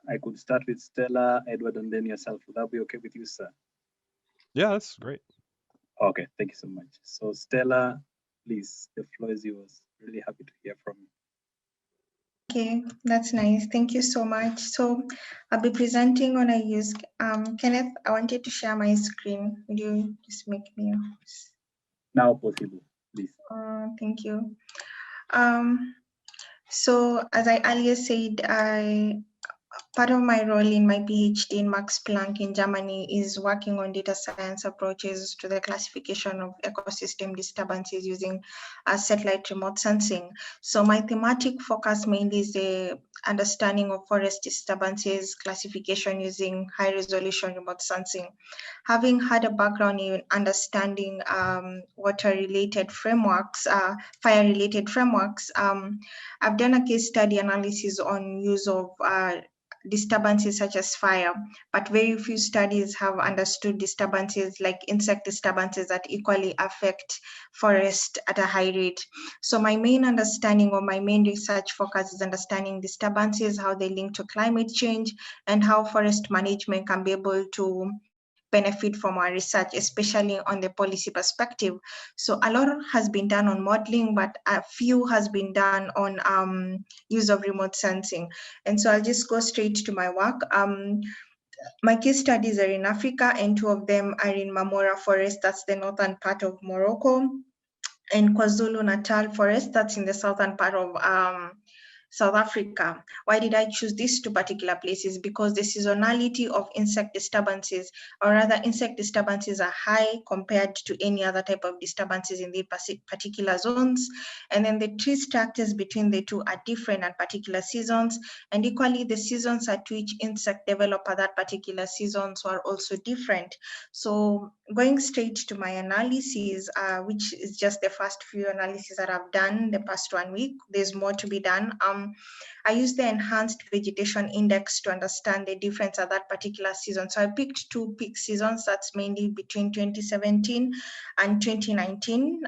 I could start with Stella, Edward, and then yourself. Would that be okay with you, sir? Yeah, that's great. Okay, thank you so much. So, Stella, please, the floor is yours. Really happy to hear from you. Okay, that's nice. Thank you so much. So I'll be presenting on a use. Kenneth, I wanted to share my screen. Would you just make me? Now possible, please. Thank you. So as I earlier said, part of my role in my PhD in Max Planck in Germany is working on data science approaches to the classification of ecosystem disturbances using satellite remote sensing. So my thematic focus mainly is the understanding of forest disturbances classification using high resolution remote sensing. Having had a background in understanding water-related frameworks, fire-related frameworks, I've done a case study analysis on use of disturbances such as fire, but very few studies have understood disturbances like insect disturbances that equally affect forest at a high rate. So my main understanding or my main research focus is understanding disturbances, how they link to climate change, and how forest management can be able to benefit from our research, especially on the policy perspective. So a lot has been done on modeling, but a few has been done on use of remote sensing. And so I'll just go straight to my work. My case studies are in Africa, and two of them are in Marmora Forest, that's the northern part of Morocco, and KwaZulu-Natal Forest, that's in the southern part of South Africa. Why did I choose these two particular places? Because the seasonality of insect disturbances, or rather insect disturbances, are high compared to any other type of disturbances in the particular zones. And then the tree structures between the two are different at particular seasons. And equally, the seasons at which insect develop at that particular seasons are also different. So going straight to my analysis, which is just the first few analyses that I've done the past 1 week, there's more to be done. I used the enhanced vegetation index to understand the difference at that particular season. So I picked two peak seasons, that's mainly between 2017 and 2019.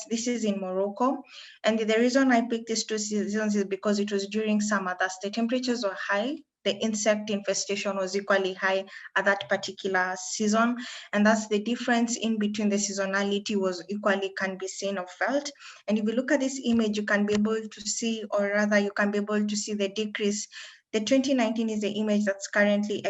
This is in Morocco. And the reason I picked these two seasons is because it was during summer, thus the temperatures were high, the insect infestation was equally high at that particular season, and thus the difference in between the seasonality was equally can be seen or felt. And if you look at this image, you can be able to see, or rather you can be able to see the decrease. The 2019 is the image that's currently,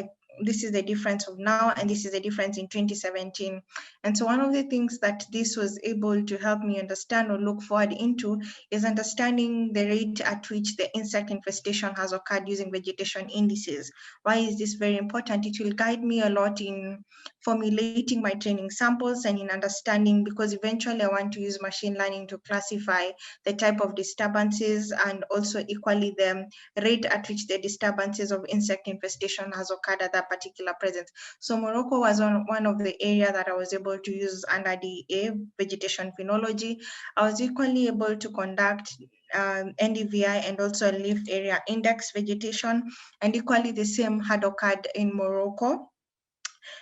this is the difference of now, and this is the difference in 2017. And so one of the things that this was able to help me understand or look forward into is understanding the rate at which the insect infestation has occurred using vegetation indices. Why is this very important? It will guide me a lot in formulating my training samples and in understanding, because eventually I want to use machine learning to classify the type of disturbances and also equally the rate at which the disturbances of insect infestation has occurred at that particular presence. So Morocco was one of the areas that I was able to use under DEA, vegetation phenology. I was equally able to conduct NDVI and also leaf area index vegetation, and equally the same had occurred in Morocco.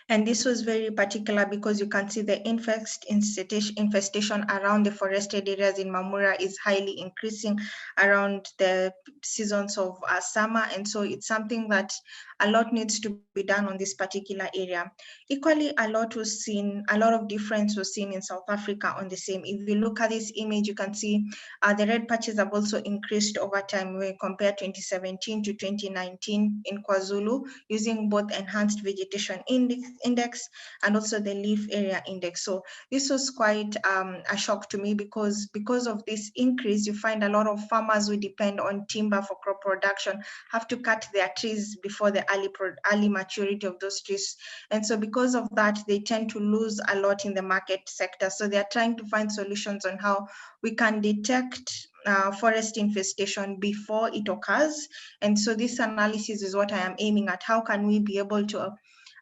And this was very particular because you can see the infestation around the forested areas in Mamura is highly increasing around the seasons of summer. And so it's something that a lot needs to be done on this particular area. Equally, a lot of difference was seen in South Africa on the same. If you look at this image, you can see the red patches have also increased over time when compared 2017 to 2019 in KwaZulu, using both enhanced vegetation index and also the leaf area index. So this was quite a shock to me because of this increase, you find a lot of farmers who depend on timber for crop production have to cut their trees before the early maturity of those trees. And so because of that, they tend to lose a lot in the market sector. So they are trying to find solutions on how we can detect forest infestation before it occurs. And so this analysis is what I am aiming at. How can we be able to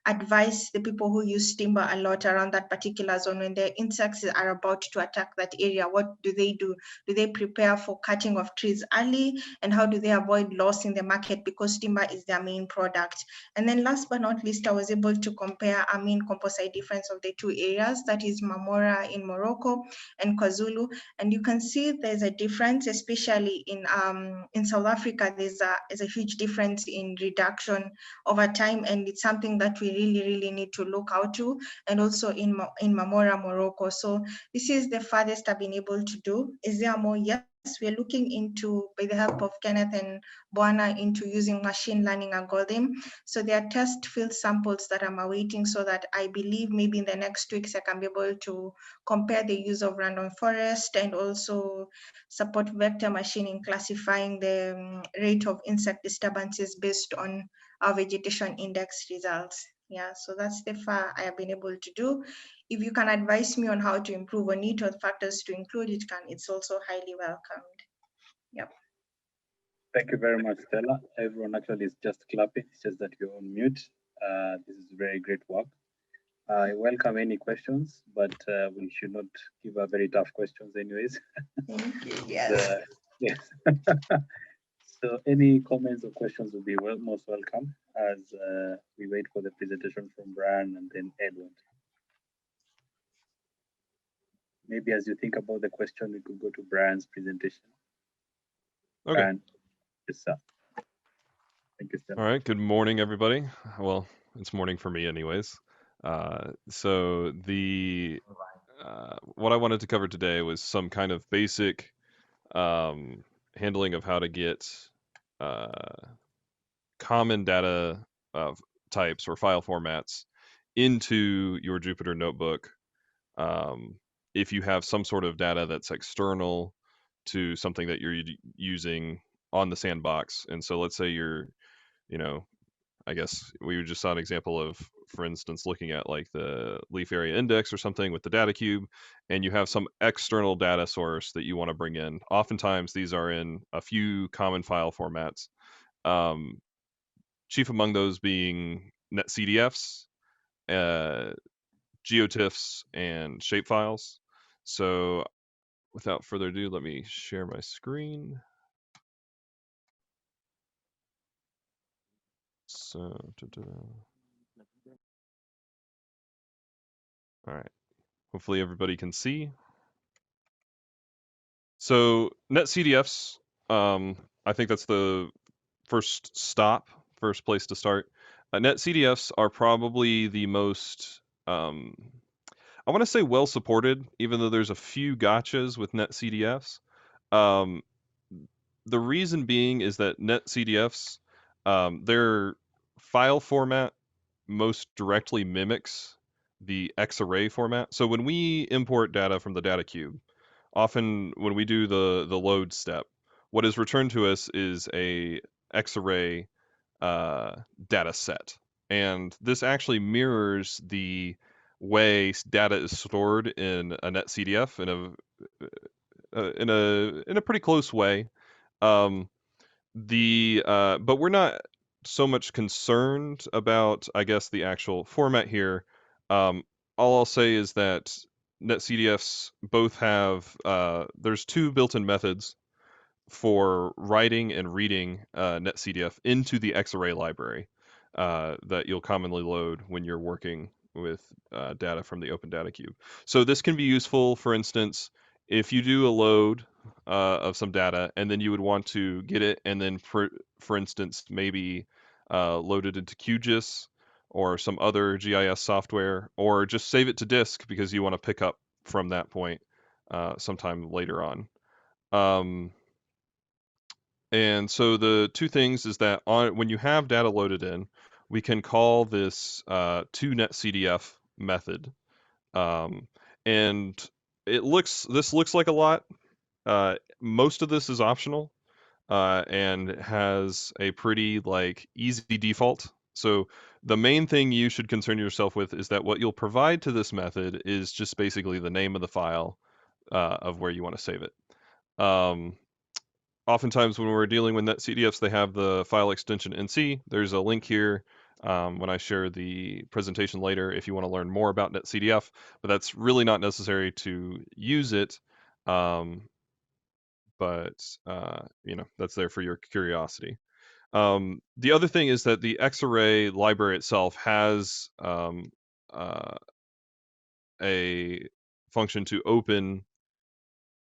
advise the people who use timber a lot around that particular zone when the insects are about to attack that area? What do they do? Do they prepare for cutting of trees early? And how do they avoid loss in the market because timber is their main product? And then last but not least, I was able to compare a mean composite difference of the two areas, that is Marmora in Morocco and KwaZulu. And you can see there's a difference, especially in South Africa, there's a huge difference in reduction over time. And it's something that we really need to look out to, and also in Marmora, Morocco. So this is the farthest I've been able to do. Is there more? Yes, we're looking into, by the help of Kenneth and Buana, into using machine learning algorithm. So there are test field samples that I'm awaiting, so that I believe maybe in the next weeks I can be able to compare the use of random forest and also support vector machining, classifying the rate of insect disturbances based on our vegetation index results. Yeah, so that's the far I have been able to do. If you can advise me on how to improve on it or factors to include, it's also highly welcomed. Yep. Thank you very much, Stella. Everyone actually is just clapping. It's just that you're on mute. This is very great work. I welcome any questions, but we should not give a very tough questions anyways. Thank you. Yes. Yes. So any comments or questions will be most welcome as we wait for the presentation from Brian and then Edward. Maybe as you think about the question, we could go to Brian's presentation. Okay. Brian, yes, sir. Thank you, Stella. All right. Good morning, everybody. Well, it's morning for me, anyways. So the what I wanted to cover today was some kind of basic handling of how to get common data types or file formats into your Jupyter notebook. If you have some sort of data that's external to something that you're using on the sandbox. And so let's say you're, I guess we just saw an example of, for instance, looking at like the leaf area index or something with the data cube, and you have some external data source that you want to bring in. Oftentimes these are in a few common file formats. Chief among those being netcdfs, geotiffs, and shapefiles. So without further ado, let me share my screen. So, all right. Hopefully everybody can see. So netcdfs, I think that's the first place to start. netcdfs are probably the most, I want to say well supported, even though there's a few gotchas with netcdfs. The reason being is that netcdfs, their file format most directly mimics the Xarray format. So when we import data from the data cube, often when we do the load step, what is returned to us is a Xarray data set. And this actually mirrors the way data is stored in a netcdf in a pretty close way. But we're not so much concerned about, I guess, the actual format here. All I'll say is that netcdfs both have, there's two built-in methods for writing and reading netcdf into the Xarray library that you'll commonly load when you're working with data from the Open Data Cube. So this can be useful, for instance, if you do a load of some data and then you would want to get it and then, for instance, maybe load it into QGIS or some other GIS software, or just save it to disk because you want to pick up from that point sometime later on. And so the two things is that when you have data loaded in, we can call this toNetCDF method. And this looks like a lot. Most of this is optional and has a pretty easy default. So the main thing you should concern yourself with is that what you'll provide to this method is just basically the name of the file of where you want to save it. Oftentimes when we're dealing with netcdfs, they have the file extension NC. There's a link here when I share the presentation later if you want to learn more about NetCDF, but that's really not necessary to use it. But that's there for your curiosity. The other thing is that the Xarray library itself has a function to open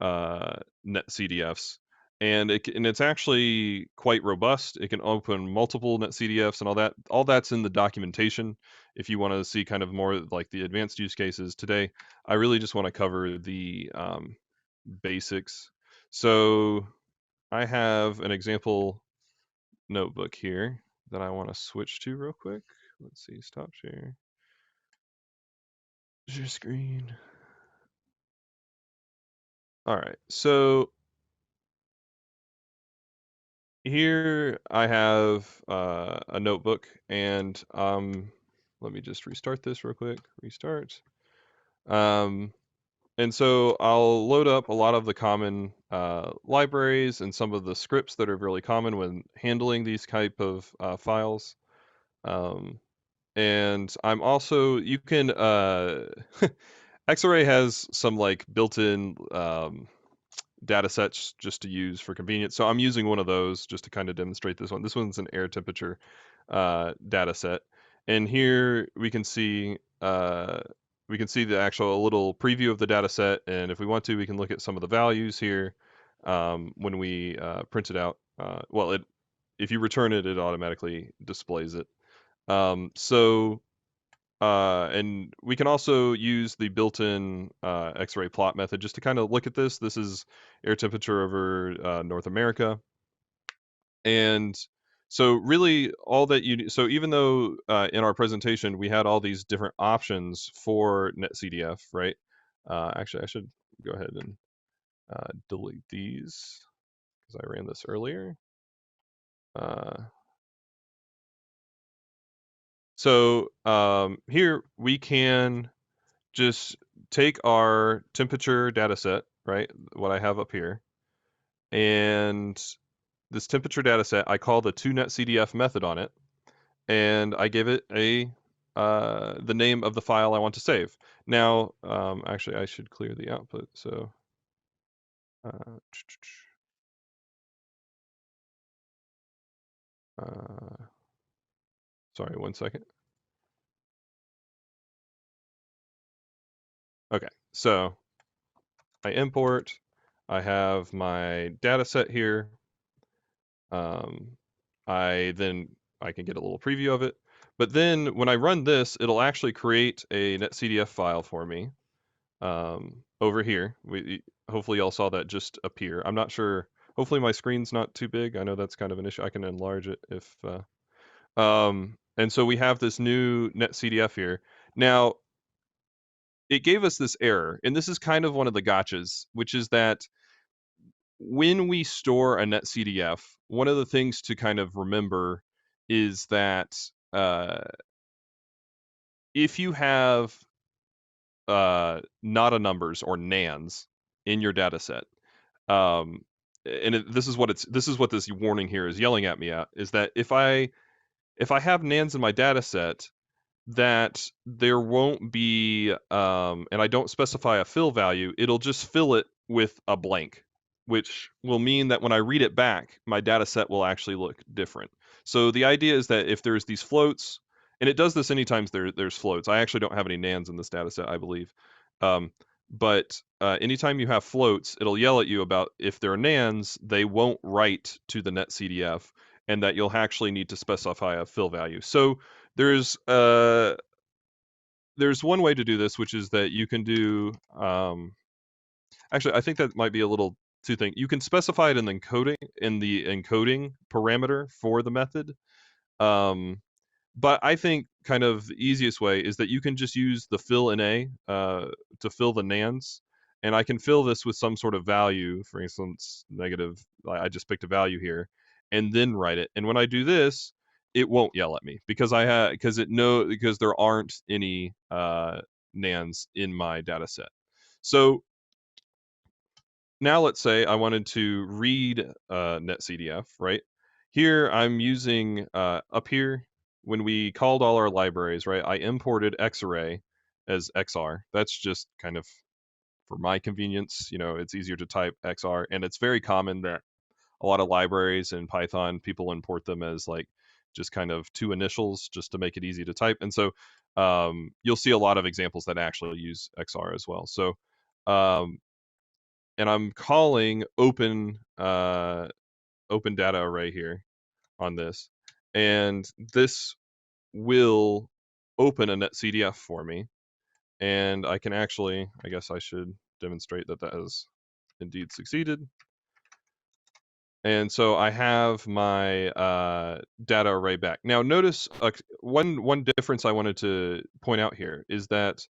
NetCDFs, and it's actually quite robust. It can open multiple NetCDFs and all that. All that's in the documentation. If you want to see kind of more like the advanced use cases today, I really just want to cover the basics. So I have an example notebook here that I want to switch to real quick. Let's see, stop share. Share screen. All right, so here I have a notebook, and let me just restart this real quick. Restart. And so I'll load up a lot of the common libraries and some of the scripts that are really common when handling these type of files. And I'm also, you can, Xarray has some like built-in data sets just to use for convenience. So I'm using one of those just to kind of demonstrate this one. This one's an air temperature data set. And here we can see the actual a little preview of the data set. And if we want to, we can look at some of the values here when we print it out. If you return it, it automatically displays it. And we can also use the built-in X-ray plot method just to kind of look at this. This is air temperature over North America. And so really all that so even though in our presentation we had all these different options for NetCDF, right? Actually, I should go ahead and delete these because I ran this earlier. So here we can just take our temperature data set, right? What I have up here. And this temperature data set, I call the toNetCDF method on it. And I give it the name of the file I want to save. Now, actually, I should clear the output. So sorry, 1 second. Okay, so I import. I have my data set here. I can get a little preview of it. But then when I run this, it'll actually create a NetCDF file for me over here. Hopefully y'all saw that just appear. I'm not sure. Hopefully my screen's not too big. I know that's kind of an issue. I can enlarge it if. And so we have this new NetCDF here. Now, it gave us this error, and this is kind of one of the gotchas, which is that when we store a NetCDF, one of the things to kind of remember is that if you have nada numbers or nans in your data set, this is what this warning here is yelling at me at, is that if I have nans in my data set, that there won't be, and I don't specify a fill value, it'll just fill it with a blank, which will mean that when I read it back, my data set will actually look different. So the idea is that if there's these floats, and it does this anytime there's floats. I actually don't have any nans in this data set, I believe. But anytime you have floats, it'll yell at you about if there are nans, they won't write to the NetCDF, and that you'll actually need to specify a fill value. So there's one way to do this, which is that you can do. Actually, I think that might be a little too thing. You can specify it in the encoding parameter for the method. But I think kind of the easiest way is that you can just use the fill NA to fill the nans, and I can fill this with some sort of value, for instance, negative. I just picked a value here, and then write it. And when I do this, it won't yell at me because because there aren't any nans in my data set. So now let's say I wanted to read NetCDF, right? Here I'm using up here when we called all our libraries, right, I imported Xarray as XR. That's just kind of for my convenience. It's easier to type XR, and it's very common that a lot of libraries in Python, people import them as like just kind of two initials just to make it easy to type. And so you'll see a lot of examples that actually use XR as well. So, and I'm calling open data array here on this, and this will open a netcdf for me, and I can actually, I guess I should demonstrate that that has indeed succeeded. And so I have my data array back. Now notice one difference I wanted to point out here is that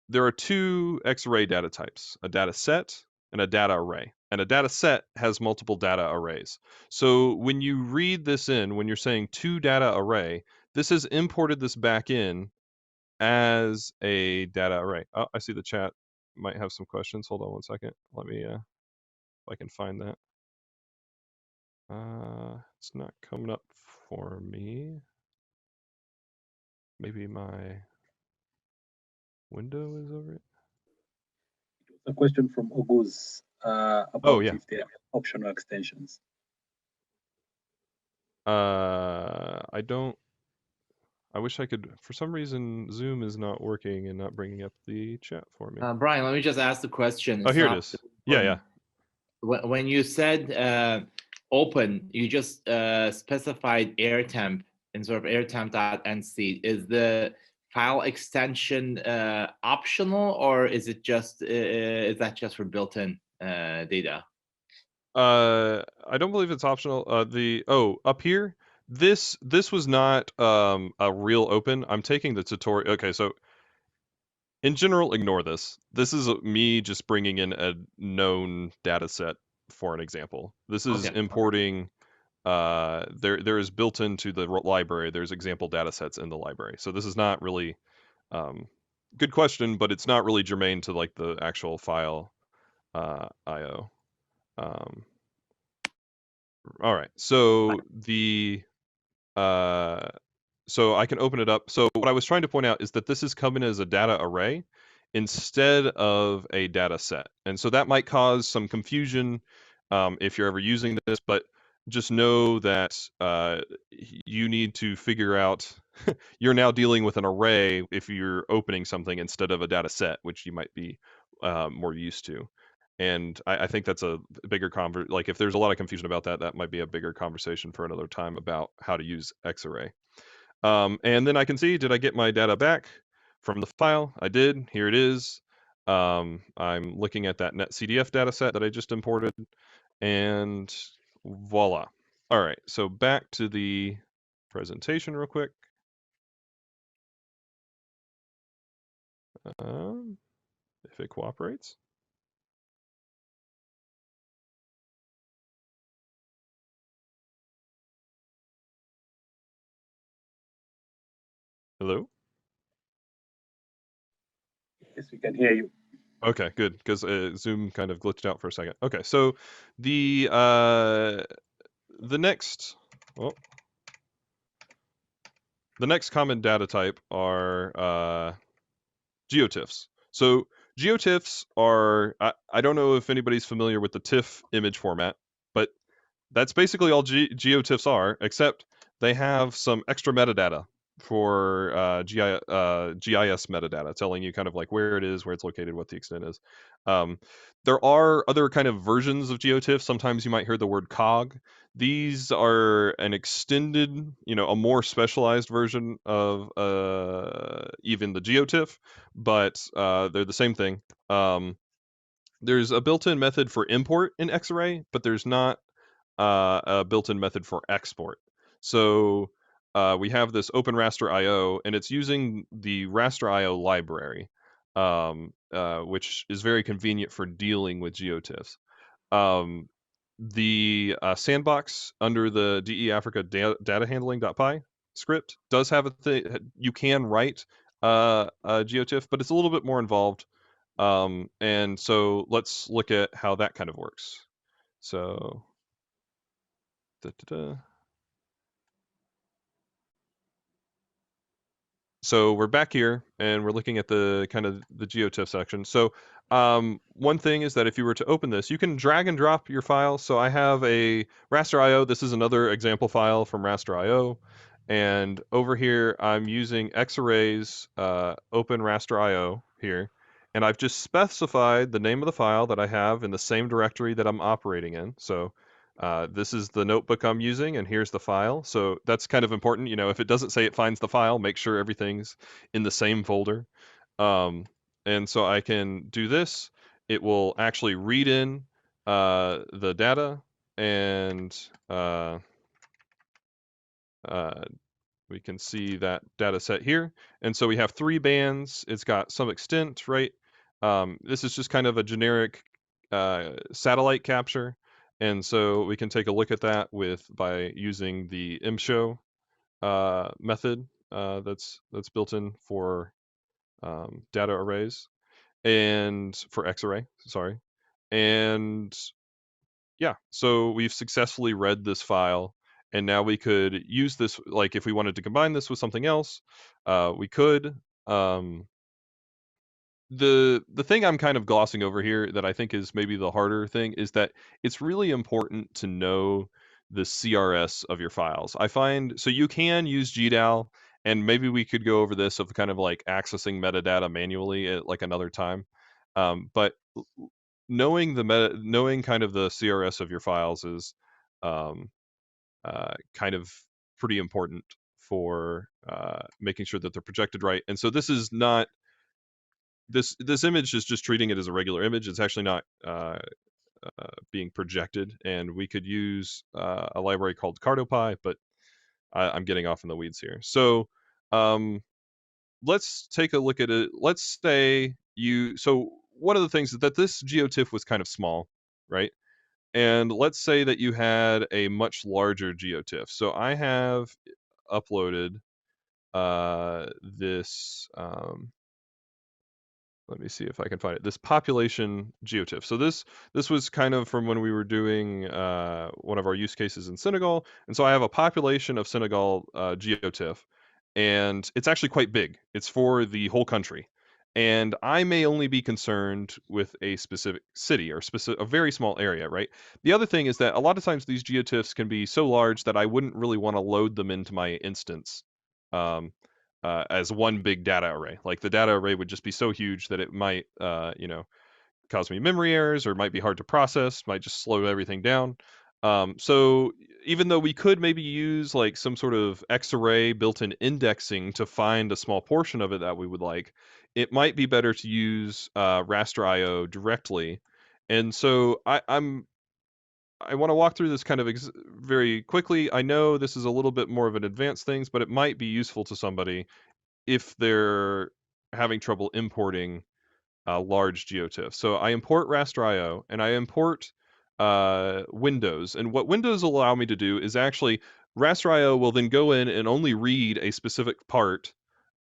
there are two Xarray data types, a data set and a data array. And a data set has multiple data arrays. So when you read this in, when you're saying to data array, this has imported this back in as a data array. Oh, I see the chat might have some questions. Hold on one second. Let me, if I can find that. It's not coming up for me. Maybe my window is over it. A question from Oguz about if they are optional extensions. I don't. I wish I could. For some reason, Zoom is not working and not bringing up the chat for me. Brian, let me just ask the question. Oh, here it is. Yeah. When you said open, you just specified airtemp in sort of airtemp.nc. Is the file extension optional, or is it just is that just for built-in data? I don't believe it's optional. Up here, this was not a real open. I'm taking the tutorial. Okay, so in general, ignore this. This is me just bringing in a known data set for an example. This is importing. There is built into the library. There's example data sets in the library. So this is not really good question, but it's not really germane to like the actual file IO. All right, so so I can open it up. So what I was trying to point out is that this is coming as a data array instead of a data set. And so that might cause some confusion if you're ever using this, but just know that you need to figure out, you're now dealing with an array if you're opening something instead of a data set, which you might be more used to. And I think that's a bigger like if there's a lot of confusion about that, that might be a bigger conversation for another time about how to use Xarray. And then I can see, did I get my data back from the file? I did. Here it is. I'm looking at that netcdf data set that I just imported, and voila. All right, so back to the presentation real quick. If it cooperates. Hello? Yes, we can hear you. Okay, good, because Zoom kind of glitched out for a second. Okay, so the next common data type are geotiffs. So geotiffs are, I don't know if anybody's familiar with the TIFF image format, but that's basically all geotiffs are, except they have some extra metadata for GIS metadata, telling you kind of like where it is, where it's located, what the extent is. There are other kind of versions of geotiffs. Sometimes you might hear the word cog. These are an extended, a more specialized version of even the geotiff, but they're the same thing. There's a built-in method for import in Xarray, but there's not a built-in method for export. So we have this open raster IO, and it's using the raster IO library, which is very convenient for dealing with geotiffs. The sandbox under the DE Africa data handling.py script does have a thing. You can write a geotiff, but it's a little bit more involved. And so let's look at how that kind of works. So So we're back here and we're looking at the kind of the GeoTIFF section. So one thing is that if you were to open this, you can drag and drop your file. So I have a raster.io. This is another example file from raster.io. And over here, I'm using Xarray's open raster.io here. And I've just specified the name of the file that I have in the same directory that I'm operating in. So this is the notebook I'm using, and here's the file. So that's kind of important. You know, if it doesn't say it finds the file, make sure everything's in the same folder. And so I can do this. It will actually read in the data, and we can see that data set here. And so we have 3 bands. It's got some extent, right? This is just kind of a generic satellite capture. And so we can take a look at that by using the mshow method that's built in for data arrays and for Xarray, sorry. And yeah, so we've successfully read this file, and now we could use this, like if we wanted to combine this with something else, we could. The thing I'm kind of glossing over here that I think is maybe the harder thing is that it's really important to know the CRS of your files. I find so you can use GDAL, and maybe we could go over this of kind of like accessing metadata manually at like another time. But knowing knowing kind of the CRS of your files is kind of pretty important for making sure that they're projected right. And so this is not this image is just treating it as a regular image. It's actually not being projected, and we could use a library called CartoPy, but I'm getting off in the weeds here. So let's take a look at it. Let's say so one of the things is that this GeoTIFF was kind of small, right? And let's say that you had a much larger GeoTIFF. So I have uploaded this let me see if I can find it. This population GeoTIFF. So this was kind of from when we were doing one of our use cases in Senegal, and so I have a population of Senegal GeoTIFF, and it's actually quite big. It's for the whole country, and I may only be concerned with a specific city or a very small area, right? The other thing is that a lot of times these GeoTIFFs can be so large that I wouldn't really want to load them into my instance. As one big data array. Like the data array would just be so huge that it might, cause me memory errors, or might be hard to process, might just slow everything down. So even though we could maybe use like some sort of Xarray built-in indexing to find a small portion of it that we would like, it might be better to use raster.io directly. And so I want to walk through this kind of very quickly. I know this is a little bit more of an advanced things, but it might be useful to somebody if they're having trouble importing large GeoTIFF. So I import raster.io, and I import Windows. And what Windows will allow me to do is actually raster.io will then go in and only read a specific part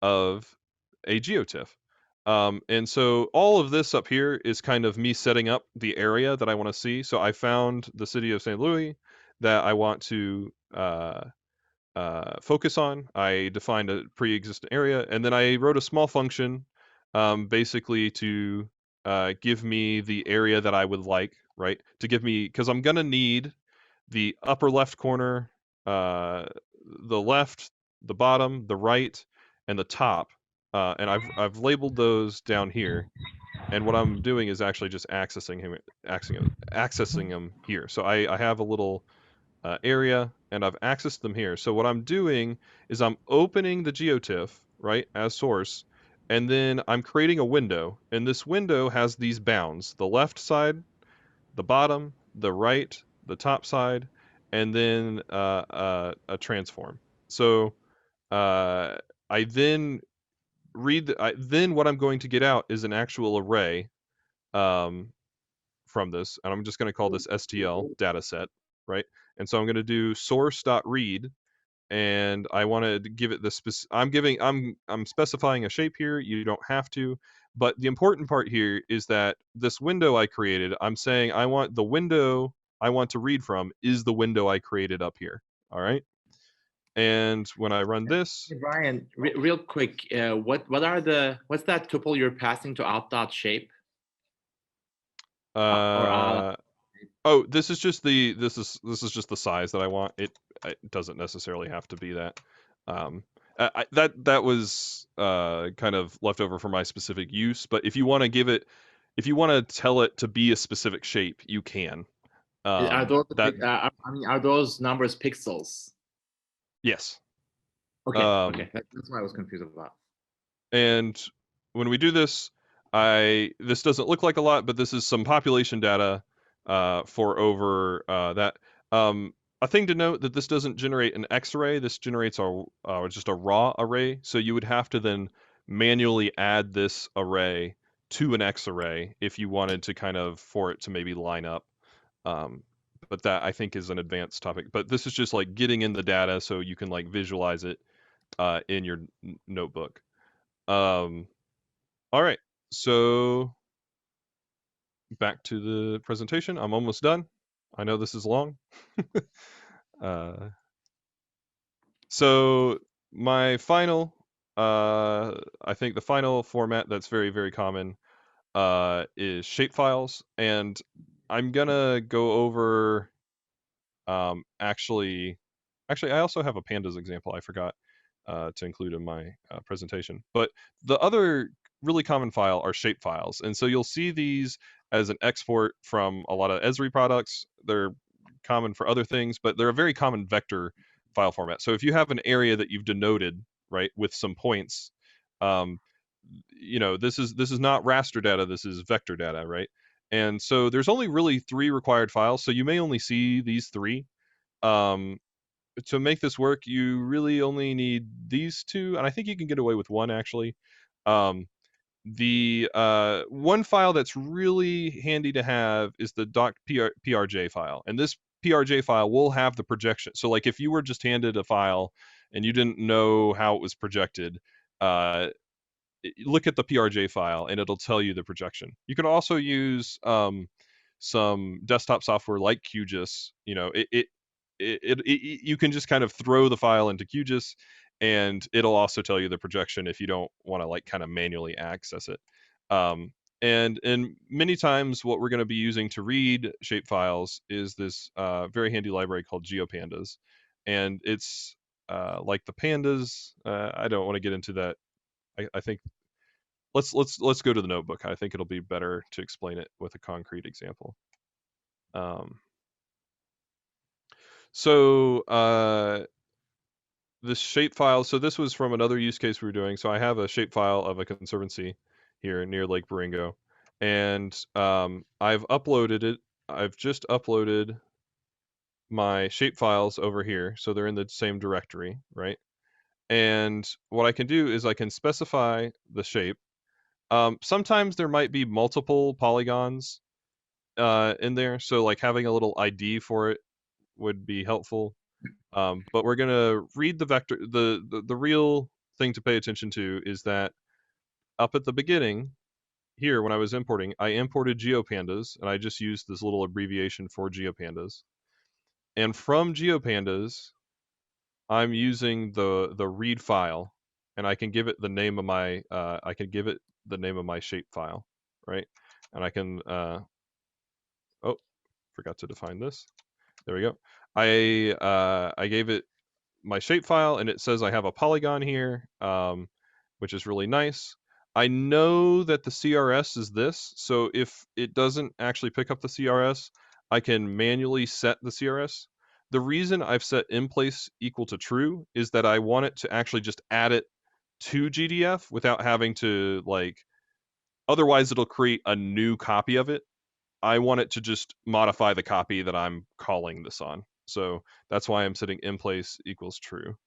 of a GeoTIFF. And so all of this up here is kind of me setting up the area that I want to see. So I found the city of St. Louis that I want to focus on. I defined a pre-existing area, and then I wrote a small function basically to give me the area that I would like, right? To give me, because I'm going to need the upper left corner, the left, the bottom, the right, and the top. And I've labeled those down here. And what I'm doing is actually just accessing them here. So I have a little area, and I've accessed them here. So what I'm doing is I'm opening the GeoTIFF, right, as source, and then I'm creating a window, and this window has these bounds: the left side, the bottom, the right, the top side, and then a transform. So I then then what I'm going to get out is an actual array from this, and I'm just going to call this STL dataset, right? And so I'm going to do source.read, and I want to give it the I'm specifying a shape here. You don't have to, but the important part here is that this window I created, I'm saying I want the window I want to read from is the window I created up here. All right. And when I run this, Hey, Brian, real quick, what's that tuple you're passing to out.shape? Oh, this is just the just the size that I want. It doesn't necessarily have to be that. That was kind of left over for my specific use. But if you want to if you want to tell it to be a specific shape, you can. Are those numbers pixels? Yes. Okay. Okay, that's what I was confused about. And when we do this, this doesn't look like a lot, but this is some population data for over that. A thing to note that this doesn't generate an X array. This generates just a raw array. So you would have to then manually add this array to an X array if you wanted to for it to maybe line up. But that I think is an advanced topic. But this is just like getting in the data so you can like visualize it in your notebook. All right, so back to the presentation. I'm almost done. I know this is long. So my final, I think the final format that's very, very common is shapefiles. And I'm gonna go over, actually, I also have a pandas example I forgot to include in my presentation. But the other really common file are shapefiles. And so you'll see these as an export from a lot of Esri products. They're common for other things, but they're a very common vector file format. So if you have an area that you've denoted, right, with some points, this is not raster data, this is vector data, right? And so there's only really 3 required files. So you may only see these 3. To make this work, you really only need these 2, and I think you can get away with 1 actually. The one file that's really handy to have is the .prj file, and this PRJ file will have the projection. So like if you were just handed a file and you didn't know how it was projected, look at the PRJ file and it'll tell you the projection. You can also use some desktop software like QGIS. You can just kind of throw the file into QGIS and it'll also tell you the projection if you don't want to like kind of manually access it. And many times what we're going to be using to read shapefiles is this very handy library called GeoPandas. And it's like the pandas. I don't want to get into that. I think let's go to the notebook. I think it'll be better to explain it with a concrete example. This shapefile, so this was from another use case we were doing. So I have a shapefile of a conservancy here near Lake Baringo, and I've uploaded it. I've just uploaded my shapefiles over here, so they're in the same directory, right? And what I can do is I can specify the shape. Sometimes there might be multiple polygons in there, so like having a little ID for it would be helpful. But we're gonna read the vector. The real thing to pay attention to is that up at the beginning here, when I was importing, I imported GeoPandas, and I just used this little abbreviation for GeoPandas. And from GeoPandas, I'm using the read file, and I can give it the name of my shape file, right? And I can oh, forgot to define this. There we go. I gave it my shapefile, and it says I have a polygon here, which is really nice. I know that the CRS is this, so if it doesn't actually pick up the CRS, I can manually set the CRS. The reason I've set in place equal to true is that I want it to actually just add it to GDF without having to otherwise it'll create a new copy of it. I want it to just modify the copy that I'm calling this on. So that's why I'm setting in place equals true.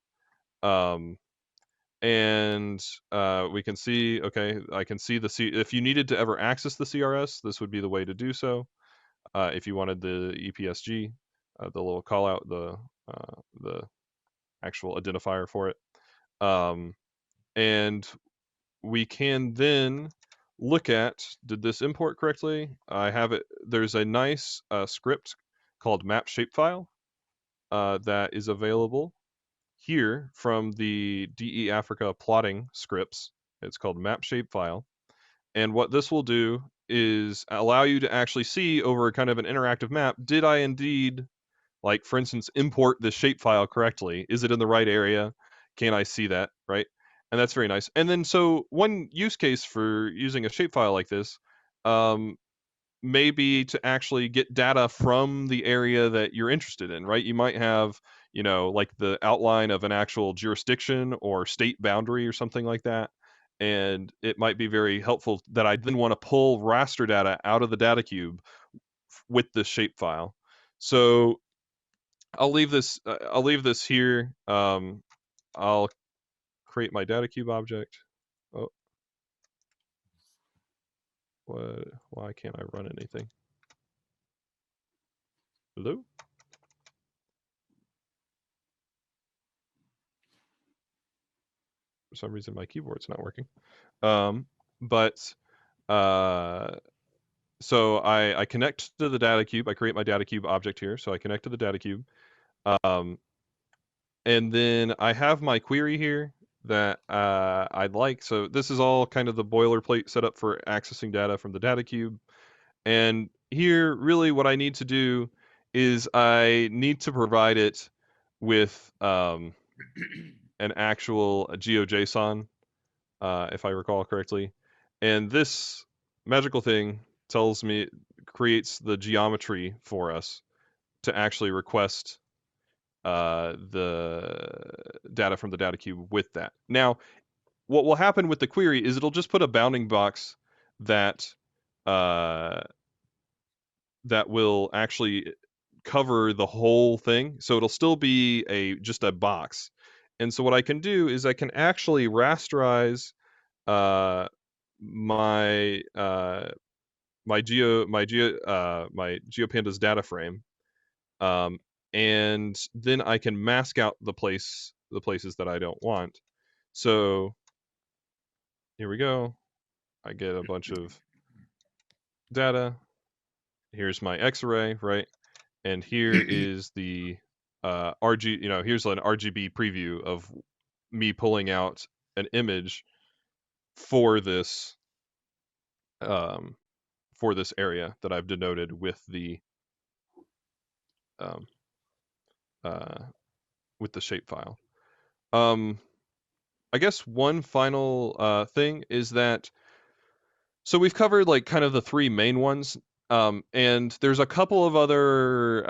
And we can see, okay, I can see if you needed to ever access the CRS, this would be the way to do so. If you wanted the EPSG, the little call out, the actual identifier for it. And we can then look at, did this import correctly? I have it, there's a nice script called map shapefile that is available here from the DE Africa plotting scripts. It's called map shapefile. And what this will do is allow you to actually see over kind of an interactive map, did I indeed, like for instance, import this shapefile correctly? Is it in the right area? Can I see that, right? And that's very nice. And then so one use case for using a shapefile like this may be to actually get data from the area that you're interested in, right? You might have, you know, like the outline of an actual jurisdiction or state boundary or something like that. And it might be very helpful that I then want to pull raster data out of the data cube with this shapefile. So I'll leave this here. I'll create my data cube object. Oh, what? Why can't I run anything? Hello? For some reason, my keyboard's not working. So I connect to the data cube. I create my data cube object here. So I connect to the data cube. And then I have my query here that I'd like. So this is all kind of the boilerplate setup for accessing data from the data cube. And here, really what I need to do is I need to provide it with an actual GeoJSON, if I recall correctly. And this magical thing creates the geometry for us to actually request the data from the data cube with that. Now, what will happen with the query is it'll just put a bounding box that that will actually cover the whole thing. So it'll still be just a box. And so what I can do is I can actually rasterize my GeoPandas data frame, and then I can mask out the places that I don't want. So here we go. I get a bunch of data. Here's my X-array, right? And here is the here's an RGB preview of me pulling out an image for this area that I've denoted with the shapefile. I guess one final thing is that, so we've covered like kind of the three main ones, and there's a couple of other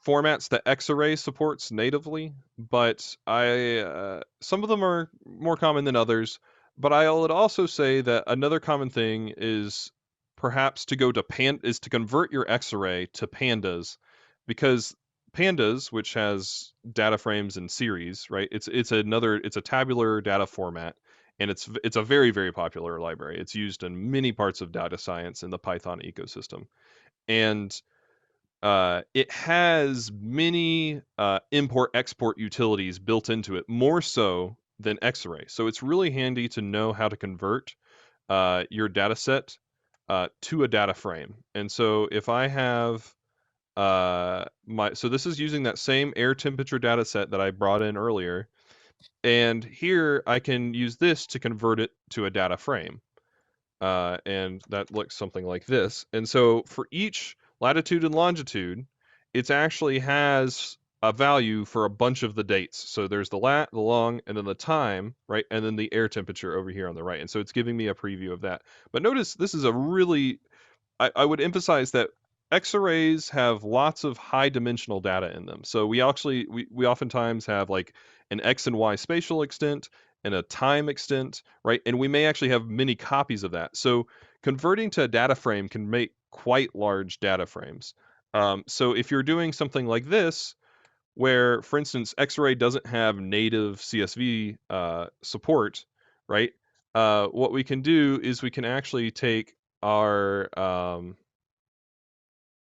formats that X-array supports natively, but some of them are more common than others. But I would also say that another common thing is perhaps to convert your X-array to pandas, because pandas, which has data frames in series, right? It's a tabular data format, and it's a very, very popular library. It's used in many parts of data science in the Python ecosystem, and it has many import-export utilities built into it, more so than X-array. So it's really handy to know how to convert your data set to a data frame. And so if I have so this is using that same air temperature data set that I brought in earlier, and here I can use this to convert it to a data frame. And that looks something like this. And so for each latitude and longitude, it actually has a value for a bunch of the dates. So there's the lat, the long, and then the time, right? And then the air temperature over here on the right. And so it's giving me a preview of that. But notice this is a really, I would emphasize that X-arrays have lots of high dimensional data in them. So we oftentimes have like an X and Y spatial extent and a time extent, right? And we may actually have many copies of that. So converting to a data frame can make quite large data frames. So if you're doing something like this, where, for instance, X-array doesn't have native CSV support, right? What we can do is we can actually take our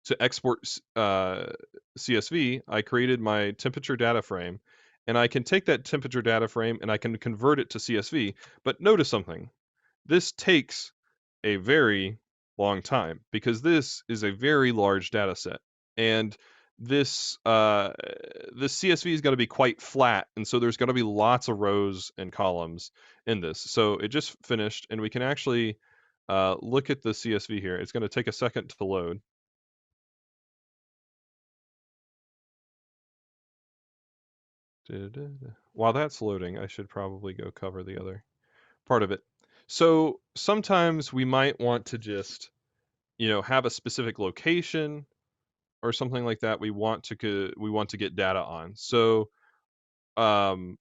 to export CSV, I created my temperature data frame, and I can take that temperature data frame and I can convert it to CSV. But notice something. This takes a very long time because this is a very large data set. And this CSV is going to be quite flat, and so there's going to be lots of rows and columns in this. So it just finished, and we can actually look at the CSV here. It's going to take a second to load. While that's loading, I should probably go cover the other part of it. So sometimes we might want to just, have a specific location or something like that we want to get data on. So the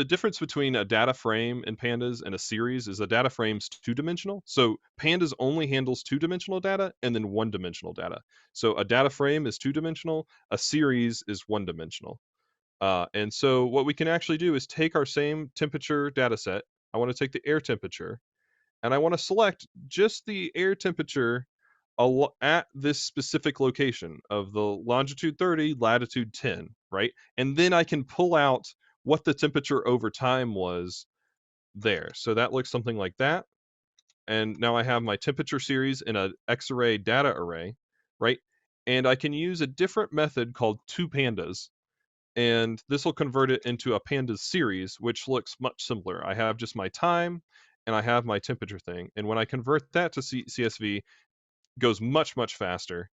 difference between a data frame in pandas and a series is a data frame's two-dimensional. So pandas only handles two-dimensional data and then one-dimensional data. So a data frame is two-dimensional, a series is one-dimensional. And so what we can actually do is take our same temperature data set. I want to take the air temperature, and I want to select just the air temperature at this specific location of the longitude 30, latitude 10, right? And then I can pull out what the temperature over time was there. So that looks something like that. And now I have my temperature series in an X-array data array, right? And I can use a different method called toPandas, and this will convert it into a pandas series, which looks much simpler. I have just my time and I have my temperature thing. And when I convert that to CSV, it goes much, much faster.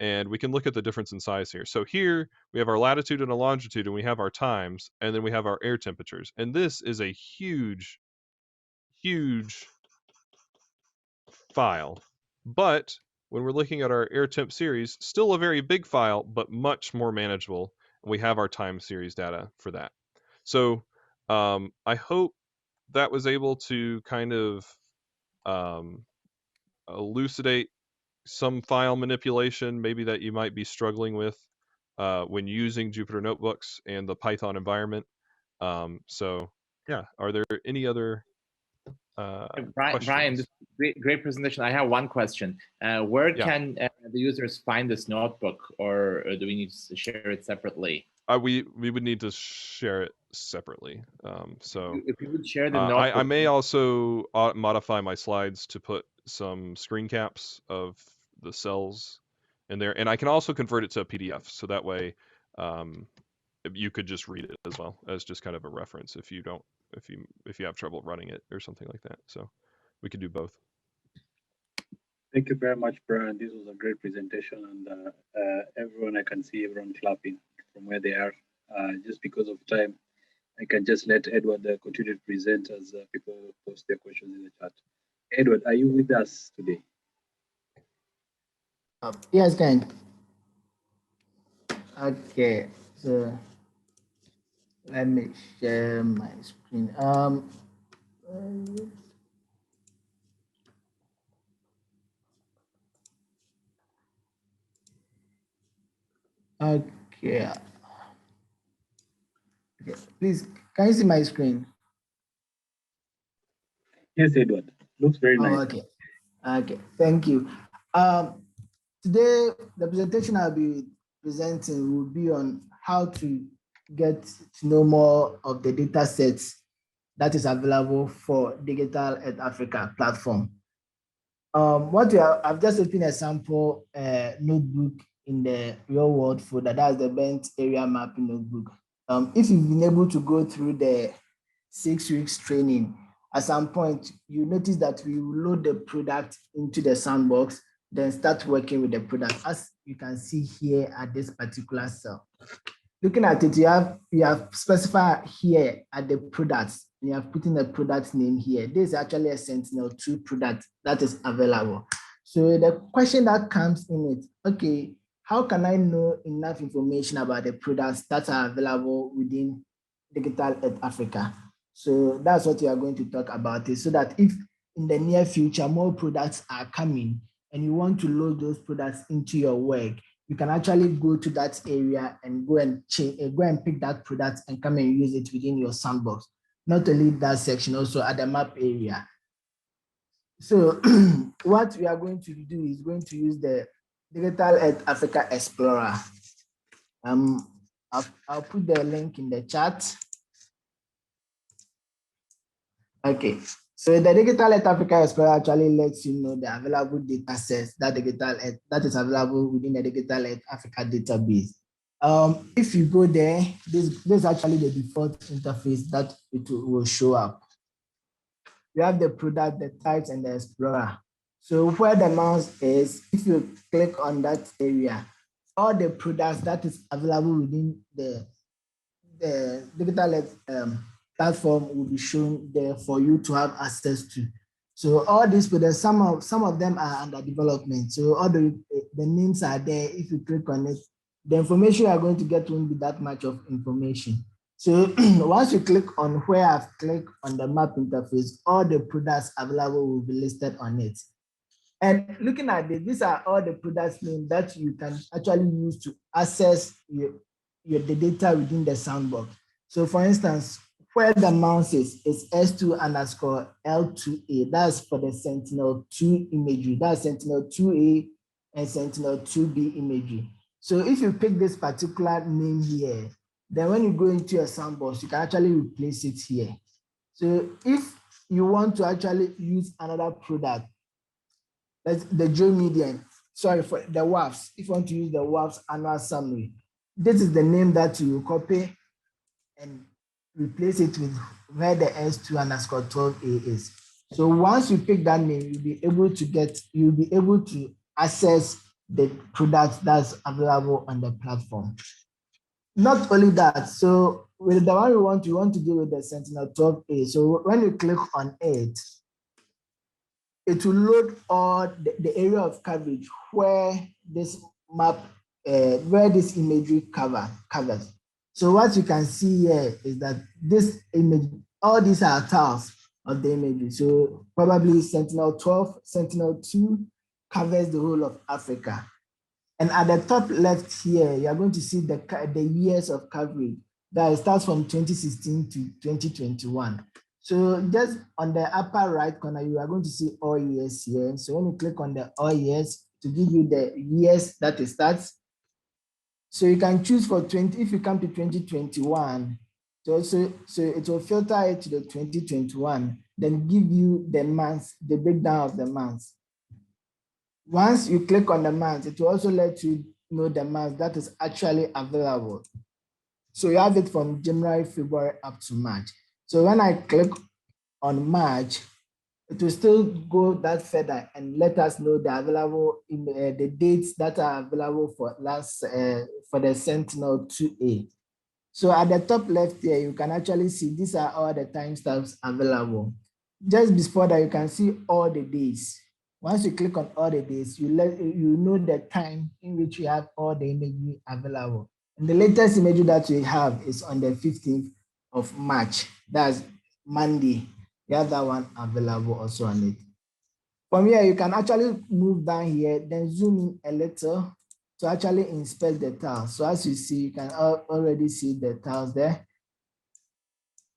And we can look at the difference in size here. So here we have our latitude and a longitude, and we have our times, and then we have our air temperatures. And this is a huge, huge file. But when we're looking at our air temp series, still a very big file, but much more manageable. We have our time series data for that. So I hope that was able to kind of elucidate some file manipulation maybe that you might be struggling with when using Jupyter Notebooks and the Python environment. So yeah, are there any other Brian, questions? this great presentation. I have one question. Where can the users find this notebook, or do we need to share it separately? We would need to share it separately. So if you would share the notebook, I may also modify my slides to put some screen caps of the cells in there, and I can also convert it to a PDF, so that way you could just read it as well as just kind of a reference if you have trouble running it or something like that. So we could do both. Thank you very much, Brian. This was a great presentation, and everyone, I can see everyone clapping from where they are. Just because of time, I can just let Edward continue to present as people post their questions in the chat. Edward, are you with us today? Yes, Dan. Okay, so let me share my screen. Okay. Okay, please, can you see my screen? Yes, Edward. Looks very nice. Okay. Okay, thank you. Today, the presentation I'll be presenting will be on how to get to know more of the data sets that is available for Digital Earth Africa platform. I've just opened a sample notebook in the real world folder. That's the Bent Area Mapping Notebook. If you've been able to go through the 6 weeks training, at some point you notice that we will load the product into the sandbox, then start working with the product, as you can see here at this particular cell. Looking at it, you have specified here at the products, and you have put in the product name here. This is actually a Sentinel-2 product that is available. So the question that comes in it, okay, how can I know enough information about the products that are available within Digital Earth Africa? So that's what we are going to talk about, is so that if in the near future more products are coming and you want to load those products into your work, you can actually go to that area and go and pick that product and come and use it within your sandbox. Not only that section, also at the map area. So what we are going to do is going to use the Digital Earth Africa Explorer. I'll put the link in the chat. Okay, So the Digital Earth Africa Explorer actually lets you know the available data sets that that is available within the Digital Earth Africa database. If you go there, this is actually the default interface that it will show up. You have the product, the types, and the explorer. So where the mouse is, if you click on that area, all the products that is available within the Digital Earth platform will be shown there for you to have access to. So all these products, some of them are under development. So all the names are there. If you click on it, the information you are going to get won't be that much of information. So once you click on where I've clicked on the map interface, all the products available will be listed on it. And looking at this, these are all the products names that you can actually use to access the data within the sandbox. So for instance, where the mouse is S2_L2A. That's for the Sentinel-2 imagery. That's Sentinel-2A and Sentinel-2B imagery. So if you pick this particular name here, then when you go into your sandbox, you can actually replace it here. So if you want to actually use another product, that's the geomedian, sorry, for the WAFs, if you want to use the WAFs annual summary, this is the name that you will copy and replace it with where the S2_12A is. So once you pick that name, you'll be able to access the products that's available on the platform. Not only that, so with the one we want to deal with the Sentinel-12A. So when you click on it, it will load all the area of coverage where this map, where this imagery covers. So what you can see here is that this image, all these are tiles of the imagery. So probably Sentinel-12, Sentinel-2 covers the whole of Africa. And at the top left here, you're going to see the years of coverage that starts from 2016 to 2021. So just on the upper right corner, you are going to see all years here. So when you click on the all years to give you the years that it starts, so you can choose for 20, if you come to 2021, so it will filter it to the 2021, then give you the months, the breakdown of the months. Once you click on the month, it will also let you know the month that is actually available. So you have it from January, February up to March. So when I click on March, it will still go that further and let us know the available the dates that are available for for the Sentinel-2A. So at the top left here, you can actually see these are all the timestamps available. Just before that, you can see all the days. Once you click on all the days, you know the time in which you have all the imagery available. And the latest imagery that we have is on the 15th of March. That's Monday. You have that one available also on it. From here, you can actually move down here, then zoom in a little to actually inspect the tiles. So as you see, you can already see the tiles there.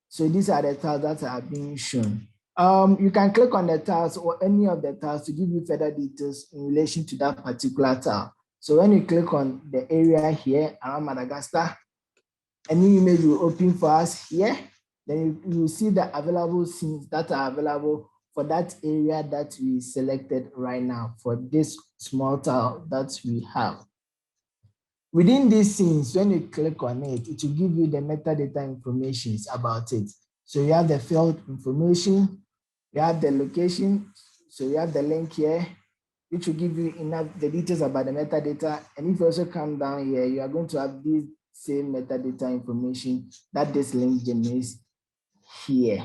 So these are the tiles that are being shown. You can click on the tiles or any of the tiles to give you further details in relation to that particular tile. So when you click on the area here around Madagascar, a new image will open for us here. Then you will see the available scenes that are available for that area that we selected right now for this small tile that we have. Within these scenes, when you click on it, it will give you the metadata information about it. So you have the field information, you have the location, so you have the link here, which will give you enough the details about the metadata. And if you also come down here, you are going to have this same metadata information that this link generates here.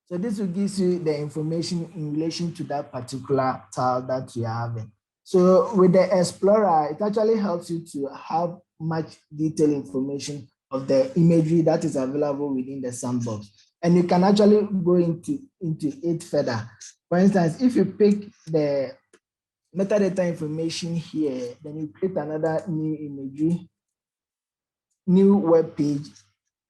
So this will give you the information in relation to that particular tile that you are having. So with the Explorer, it actually helps you to have much detailed information of the imagery that is available within the sandbox. And you can actually go into it further. For instance, if you pick the metadata information here, then you create another new imagery, new web page.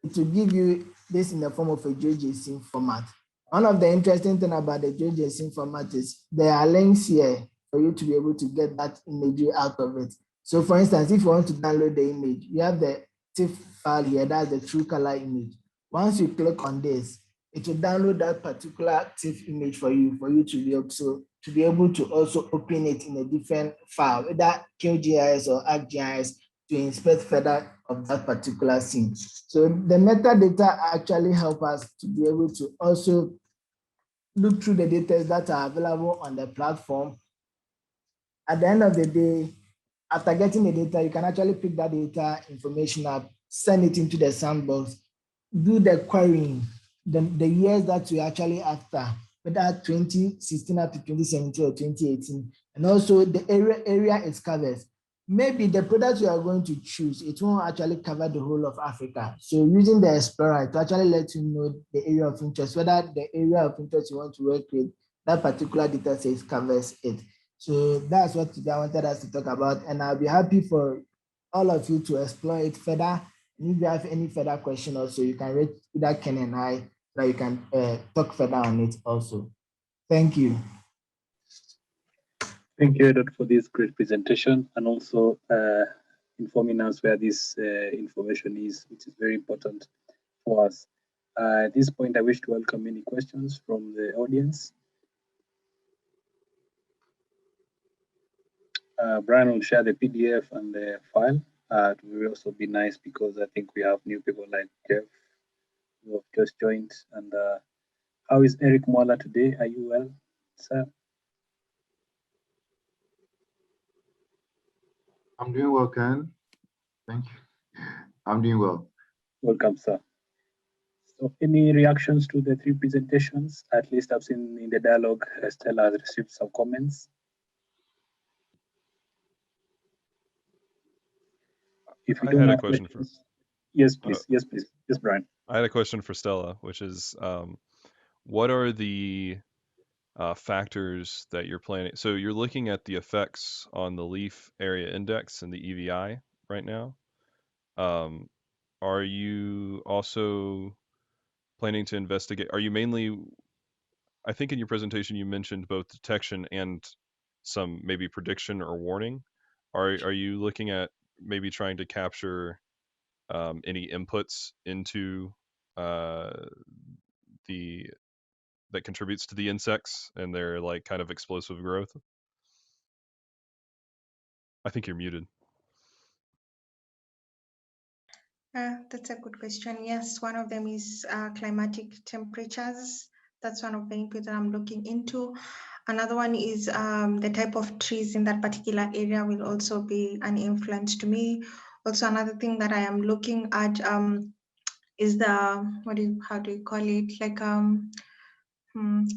It will give you this in the form of a JSON format. One of the interesting things about the JSON format is there are links here for you to be able to get that imagery out of it. So for instance, if you want to download the image, you have the TIFF file here, that's the true color image. Once you click on this, it will download that particular TIFF image for you to be able to also open it in a different file, whether QGIS or ArcGIS, to inspect further of that particular scene. So the metadata actually help us to be able to also look through the data that are available on the platform. At the end of the day, after getting the data, you can actually pick that data information up, send it into the sandbox, do the querying, the years that you actually after, whether 2016 up to 2017 or 2018, and also the area it covers. Maybe the product you are going to choose, it won't actually cover the whole of Africa. So using the Explorer to actually let you know the area of interest, whether the area of interest you want to work with, that particular data set covers it. So that's what today I wanted us to talk about, and I'll be happy for all of you to explore it further. And if you have any further question also, you can reach either Ken and I, so that you can talk further on it also. Thank you. Thank you, Edward, for this great presentation and also informing us where this information is, which is very important for us. At this point, I wish to welcome any questions from the audience. Brian will share the PDF and the file. It will also be nice because I think we have new people like Jeff who have just joined. And how is Eric Mwala today? Are you well, sir? I'm doing well, Ken. Thank you. I'm doing well. Welcome, sir. So any reactions to the three presentations? At least I've seen in the dialogue, Stella has received some comments. If you I don't had a have question questions, yes, please. Yes, please. Yes, Brian. I had a question for Stella, which is, what are the factors that you're planning? So you're looking at the effects on the leaf area index and the EVI right now. Are you also planning to investigate? Are you mainly? I think in your presentation you mentioned both detection and some maybe prediction or warning. Are you looking at maybe trying to capture any inputs into the that contributes to the insects and their like kind of explosive growth? I think you're muted. That's a good question. Yes, one of them is climatic temperatures. That's one of the inputs that I'm looking into. Another one is the type of trees in that particular area will also be an influence to me. Also, another thing that I am looking at is the, how do you call it? Like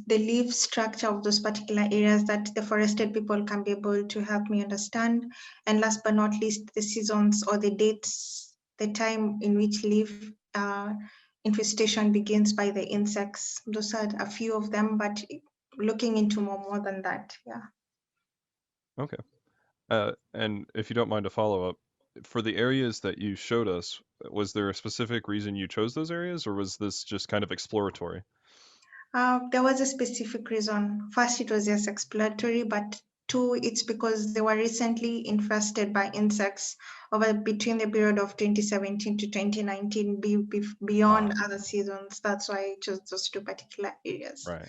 the leaf structure of those particular areas that the forested people can be able to help me understand. And last but not least, the seasons or the dates, the time in which leaf infestation begins by the insects. Those are a few of them, but looking into more than that, yeah. Okay. And if you don't mind a follow up, for the areas that you showed us, was there a specific reason you chose those areas, or was this just kind of exploratory? There was a specific reason. First, it was just exploratory, but two, it's because they were recently infested by insects over between the period of 2017 to 2019, beyond other seasons. That's why I chose those two particular areas. Right.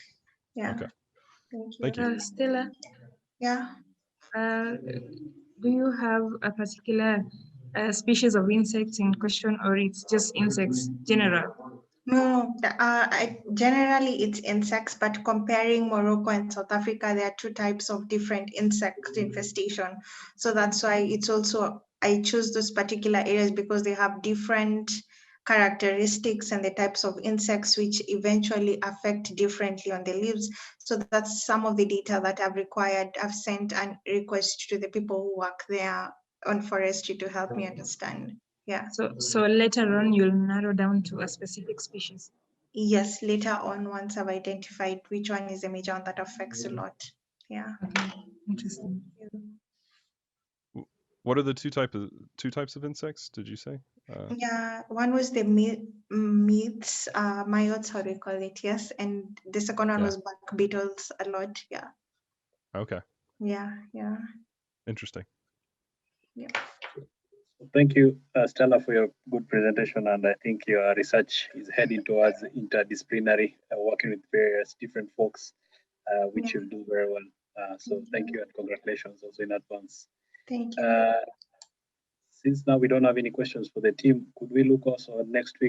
Yeah. Okay. Thank you. Thank you. Stella, Yeah. do you have a particular species of insects in question, or it's just insects general? No, generally it's insects, but comparing Morocco and South Africa, there are two types of different insect infestation. So that's why it's also, I choose those particular areas because they have different characteristics and the types of insects which eventually affect differently on the leaves. So that's some of the data that I've required. I've sent a request to the people who work there on forestry to help me understand. Yeah. So later on, you'll narrow down to a specific species. Yes, later on, once I've identified which one is the major one that affects a lot. Yeah. Okay, interesting. What are the two types of insects? Did you say? Yeah, one was the meats, myotes, how do you call it? Yes, and the second one was bark beetles a lot. Yeah. Okay. Yeah. Interesting. Yeah. Thank you, Stella, for your good presentation. And I think your research is heading towards interdisciplinary, working with various different folks, which you'll do very well. So thank you and congratulations also in advance. Thank you. Since now we don't have any questions for the team, could we look also next week